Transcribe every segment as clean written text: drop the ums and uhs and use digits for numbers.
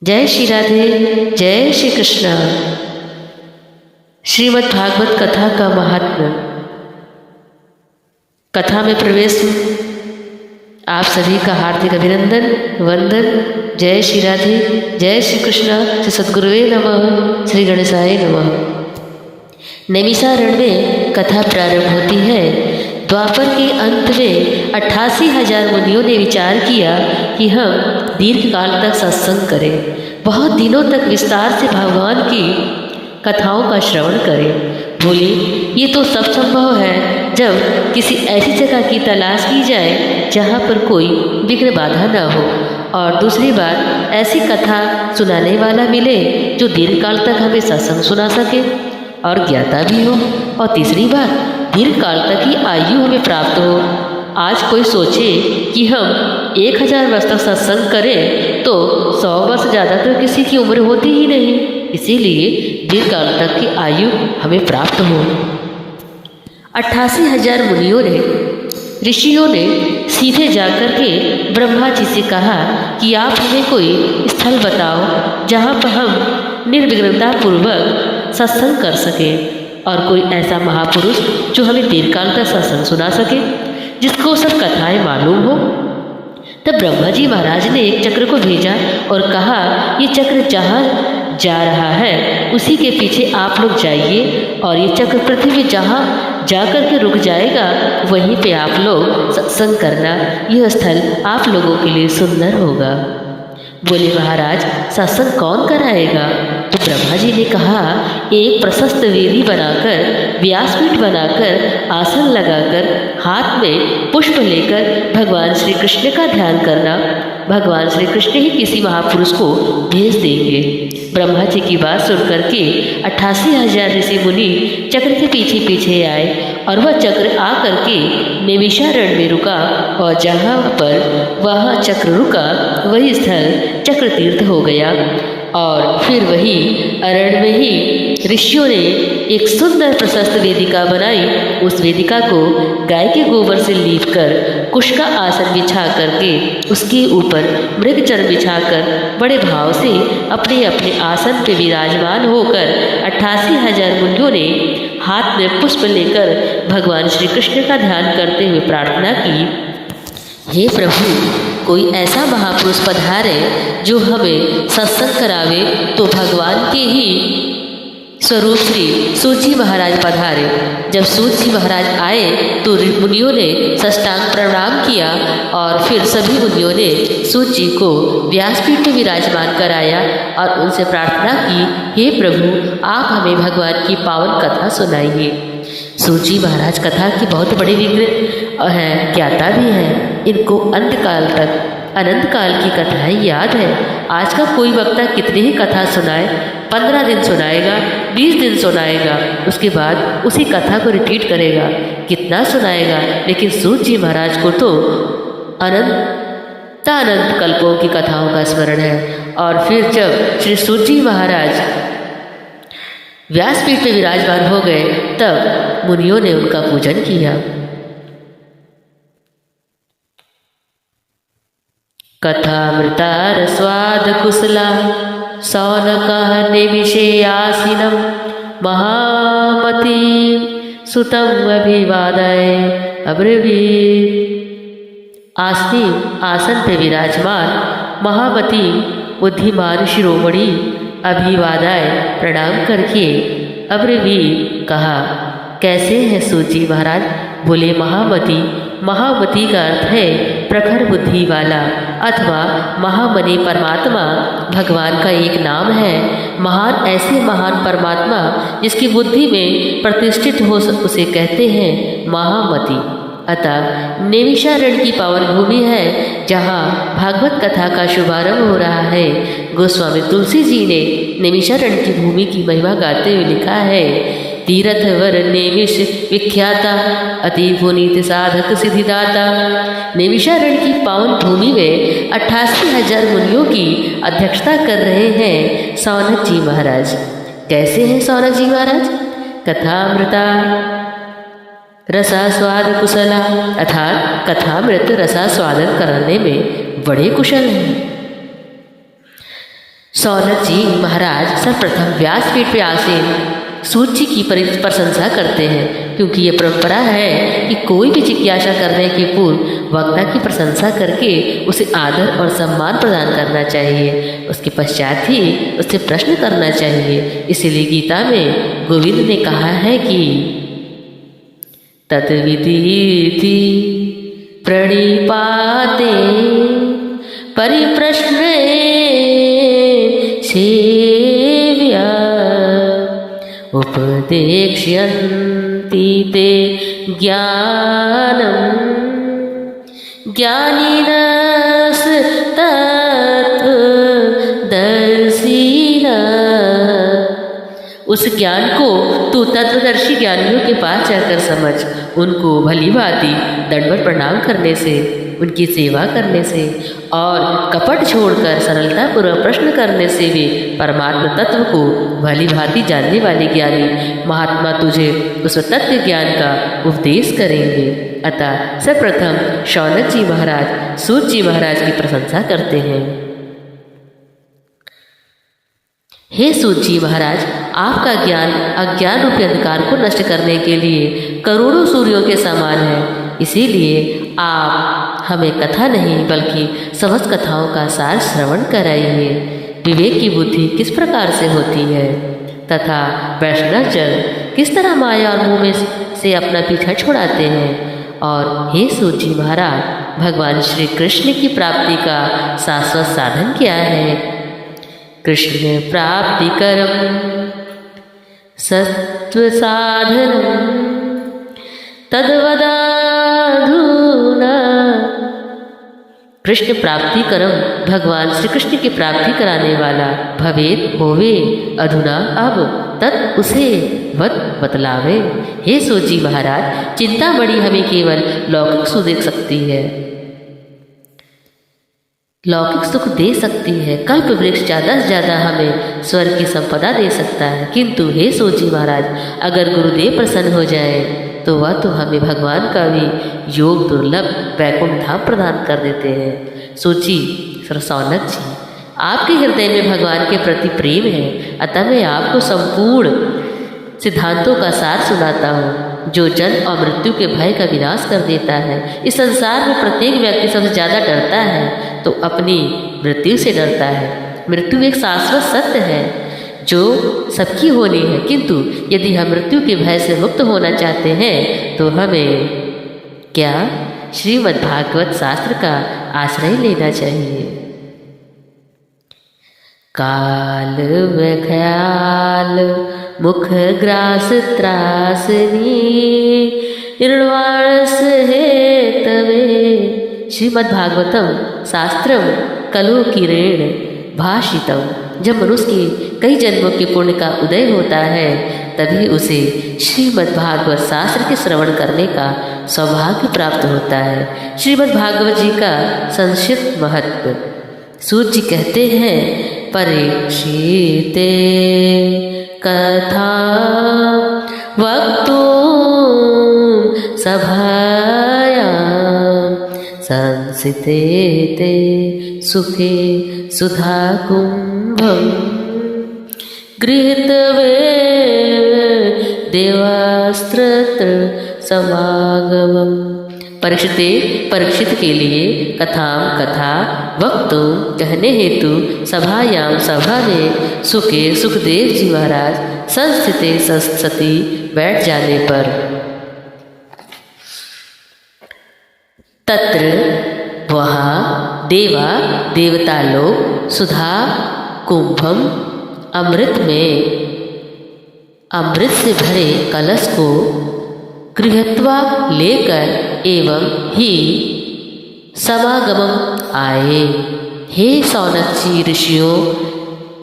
जय श्री राधे, जय श्री कृष्ण। श्रीमद् भागवत कथा का महात्म्य। कथा में प्रवेश आप सभी का हार्दिक अभिनंदन, वंदन। जय श्री राधे, जय श्री कृष्ण। श्री सद्गुरुवे नमः, श्री गणेशाय नमः। नैमिषारण्य में कथा प्रारंभ होती है। द्वापर के अंत में 88,000 मुनियों ने विचार किया कि हम दीर्घ काल तक सत्संग करें, बहुत दिनों तक विस्तार से भगवान की कथाओं का श्रवण करें। बोले, ये तो सब संभव है जब किसी ऐसी जगह की तलाश की जाए जहाँ पर कोई विघ्न बाधा न हो, और दूसरी बात ऐसी कथा सुनाने वाला मिले जो दीर्घ काल तक हमें सत्संग सुना सके और ज्ञाता भी हो, और तीसरी बात दीर्घ काल तक की आयु हमें प्राप्त हो। आज कोई सोचे कि हम 1000 वर्ष तक सत्संग करें तो 100 वर्ष ज़्यादा तो किसी की उम्र होती ही नहीं, इसीलिए दीर्घ काल तक की आयु हमें प्राप्त हो। 88,000 मुनियों ने, ऋषियों ने सीधे जाकर के ब्रह्मा जी से कहा कि आप हमें कोई स्थल बताओ जहाँ पर हम निर्विघ्नता पूर्वक सत्संग कर सकें, और कोई ऐसा महापुरुष जो हमें दीर्घकाल तक सत्संग सुना सके, जिसको सब कथाएं मालूम हो। तब ब्रह्मा जी महाराज ने एक चक्र को भेजा और कहा, ये चक्र जहाँ जा रहा है उसी के पीछे आप लोग जाइए, और ये चक्र पृथ्वी में जहाँ जाकर के रुक जाएगा वहीं पे आप लोग सत्संग करना। यह स्थल आप लोगों के लिए सुंदर होगा। बोले, महाराज सत्संग कौन कराएगा? तो ब्रह्मा जी ने कहा, एक प्रशस्त वेदी बनाकर, व्यासपीठ बनाकर, आसन लगाकर, हाथ में पुष्प लेकर भगवान श्री कृष्ण का ध्यान करना। भगवान श्री कृष्ण ही किसी महापुरुष को भेज देंगे। ब्रह्मा जी की बात सुन करके 88,000 ऋषि मुनि चक्र के पीछे पीछे आए, और वह चक्र आ करके नैमिषारण्य में रुका, और जहाँ पर वहाँ चक्र रुका वही स्थल चक्र तीर्थ हो गया। और फिर वही अरण्य में ही ऋषियों ने एक सुंदर प्रशस्त वेदिका बनाई। उस वेदिका को गाय के गोबर से लीप कर, कुश का आसन बिछा करके, उसके ऊपर मृग चर्म बिछाकर बड़े भाव से अपने अपने आसन पे विराजमान होकर 88,000 मुनियों ने हाथ में पुष्प लेकर भगवान श्री कृष्ण का ध्यान करते हुए प्रार्थना की, हे प्रभु, कोई ऐसा महापुरुष पधारे जो हमें सत्संग करावे। तो भगवान के ही स्वरूप श्री सूत जी महाराज पधारे। जब सूत जी महाराज आए तो मुनियों ने साष्टांग प्रणाम किया, और फिर सभी मुनियों ने सूत जी को व्यासपीठ में विराजमान कराया और उनसे प्रार्थना की, हे प्रभु, आप हमें भगवान की पावन कथा सुनाइए। सूत जी महाराज कथा की बहुत बड़े विज्ञ हैं, ज्ञाता भी हैं। इनको अंतकाल तक, अनंत काल की कथाएं याद है। आज का कोई वक्ता कितनी ही कथा सुनाए, 15 दिन सुनाएगा, 20 दिन सुनाएगा, उसके बाद उसी कथा को रिपीट करेगा, कितना सुनाएगा। लेकिन सूत जी महाराज को तो अनंत कल्पों की कथाओं का स्मरण है। और फिर जब श्री सूत जी महाराज व्यासपीठ पे विराजमान हो गए, तब मुनियों ने उनका पूजन किया। कथामृतार स्वाद कुशला सौनकः निमिषे आसीनं महामती सुतम् अभिवादय अब्रवीत्। आसन पे विराजमान महामती बुद्धिमान शिरोमणि अभिवादय प्रणाम करके अब्रवीत् कहा, कैसे हैं सूत जी महाराज? बोले, महामती। महामती का अर्थ है प्रखर बुद्धि वाला, अथवा महामनि परमात्मा भगवान का एक नाम है। महान ऐसे महान परमात्मा जिसकी बुद्धि में प्रतिष्ठित हो उसे कहते हैं महामती। अतः नैमिषारण्य की पावन भूमि है जहाँ भागवत कथा का शुभारंभ हो रहा है। गोस्वामी तुलसी जी ने नैमिषारण्य की भूमि की महिमा गाते हुए लिखा है, तीर्थवर नैमिष विख्याता अति पुनीत साधक सिद्धिदाता। नैमिषारण्य की पावन भूमि में 88,000 मुनियों की अध्यक्षता कर रहे हैं सौनक जी महाराज। कैसे हैं सौनक जी महाराज? कथामृता रसास्वाद कुशला, अर्थात कथामृत रसास्वादन करने में बड़े कुशल हैं। सौनक जी महाराज सर्वप्रथम व्यासपीठ पे आसीन सूत जी की प्रशंसा करते हैं, क्योंकि ये परंपरा है कि कोई भी जिज्ञासा करने के पूर्व वक्ता की प्रशंसा करके उसे आदर और सम्मान प्रदान करना चाहिए, उसके पश्चात ही उससे प्रश्न करना चाहिए। इसीलिए गीता में गोविंद ने कहा है कि तद्विधीति प्रणिपाते परिप्रश्ने सेव्या उपदेक्ष्यन्ति ते ज्ञानम् ज्ञानिनस् तत्त्वदर्शिनः। उस ज्ञान को तू तत्वदर्शी ज्ञानियों के पास जाकर समझ, उनको भली भांति दंडवत प्रणाम करने से, उनकी सेवा करने से और कपट छोड़कर सरलतापूर्वक प्रश्न करने से भी परमात्मा तत्व को भली भांति जानने वाले ज्ञानी महात्मा तुझे उस तत्व ज्ञान का उपदेश करेंगे। अतः सर्वप्रथम शौनक जी महाराज सूत जी महाराज की प्रशंसा करते हैं। हे सूत जी महाराज, आपका ज्ञान अज्ञान रूपी अंधकार को नष्ट करने के लिए करोड़ों सूर्यों के समान है। इसीलिए आप हमें कथा नहीं बल्कि समस्त कथाओं का सार श्रवण कराइए। विवेक की बुद्धि किस प्रकार से होती है तथा वैष्णवजन किस तरह माया और मुँह में से अपना पीछा छुड़ाते हैं। और हे सूत जी महाराज, भगवान श्री कृष्ण की प्राप्ति का शाश्वत साधन क्या है? कृष्ण प्राप्तिकरम सत्व साधनम तद्वदाधुना। कृष्ण प्राप्ति करम भगवान श्री कृष्ण की प्राप्ति कराने वाला भवेद होवे अधुना अब तत् उसे बतलावे। हे सूत जी महाराज, चिंतामणि हमें केवल लौकिक सुख दे सकती है, लौकिक सुख दे सकती है। कल्प वृक्ष ज़्यादा से ज़्यादा हमें स्वर्ग की संपदा दे सकता है, किंतु हे सूत जी महाराज, अगर गुरुदेव प्रसन्न हो जाए तो वह तो हमें भगवान का भी योग दुर्लभ वैकुंठ धाम प्रदान कर देते हैं। सूत जी सौनक जी, आपके हृदय में भगवान के प्रति प्रेम है, अतः मैं आपको संपूर्ण सिद्धांतों का सार सुनाता हूँ जो जन्म और मृत्यु के भय का विनाश कर देता है। इस संसार में प्रत्येक व्यक्ति सबसे ज़्यादा डरता है तो अपनी मृत्यु से डरता है। मृत्यु एक शाश्वत सत्य है जो सबकी होनी है, किंतु यदि हम मृत्यु के भय से मुक्त होना चाहते हैं तो हमें क्या श्रीमद् भागवत शास्त्र का आश्रय लेना चाहिए। काल ख्याल मुख ग्रास त्रासनी निर्वाणस है तवे। श्रीमद् भागवतम शास्त्रम कलु किरेण भाषितम। जब मनुष्य के कई जन्मों के पुण्य का उदय होता है तभी उसे श्रीमद् भागवत शास्त्र के श्रवण करने का सौभाग्य प्राप्त होता है। श्रीमद् भागवत जी का संक्षिप्त महत्व। सूत जी कहते हैं, परीक्षिते कथा वक्तुं सभायां संसिते ते सुखे सुधा कुंभं गृहीतवे देवास्त्र समागमम्। परीक्षित के लिए कथा वक्तुं कहने हेतु सभायाम सभा में सुखे सुखदेव जी महाराज संस्थिते सती बैठ जाने पर तत्र वहाँ देवता लोग सुधा कुंभम अमृत से भरे कलश को गृहत्वा लेकर एवं ही समागमम आए। हे सौनक जी ऋषियों,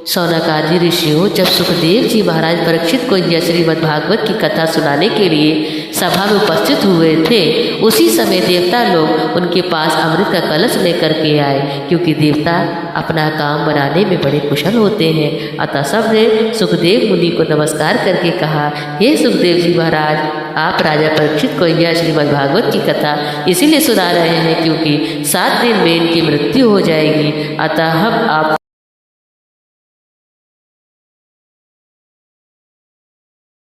सौनकादि ऋषियों, जब सुखदेव जी महाराज परीक्षित को यह श्रीमद् भागवत की कथा सुनाने के लिए सभा में उपस्थित हुए थे, उसी समय देवता लोग उनके पास अमृत का कलश लेकर के आए, क्योंकि देवता अपना काम बनाने में बड़े कुशल होते हैं। अतः सब ने सुखदेव मुनि को नमस्कार करके कहा, हे सुखदेव जी महाराज, आप राजा परीक्षित को यह श्रीमद् भागवत की कथा इसीलिए सुना रहे हैं क्योंकि 7 दिन में इनकी मृत्यु हो जाएगी, अतः हम आप